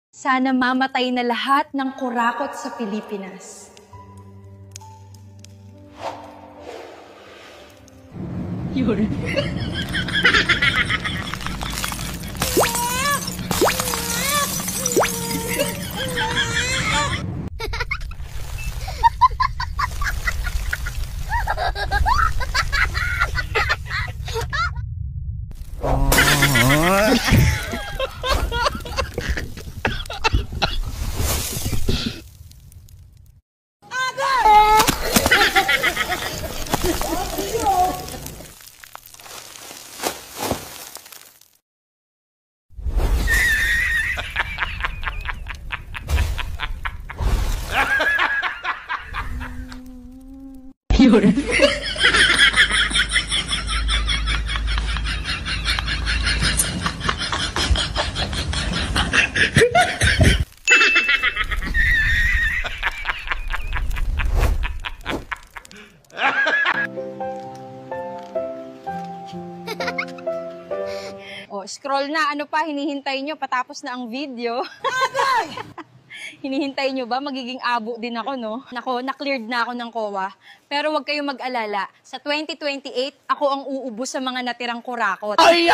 Sana mamatay na lahat ng kurakot sa Pilipinas. Yun. Yun. Oh, scroll na. Ano pa hinihintay nyo? Patapos na ang video. Hinihintay nyo ba? Magiging abo din ako, no? Nako, na-cleared na ako ng COA. Pero huwag kayong mag-alala. Sa 2028, ako ang uubos sa mga natirang kurakot. Ay!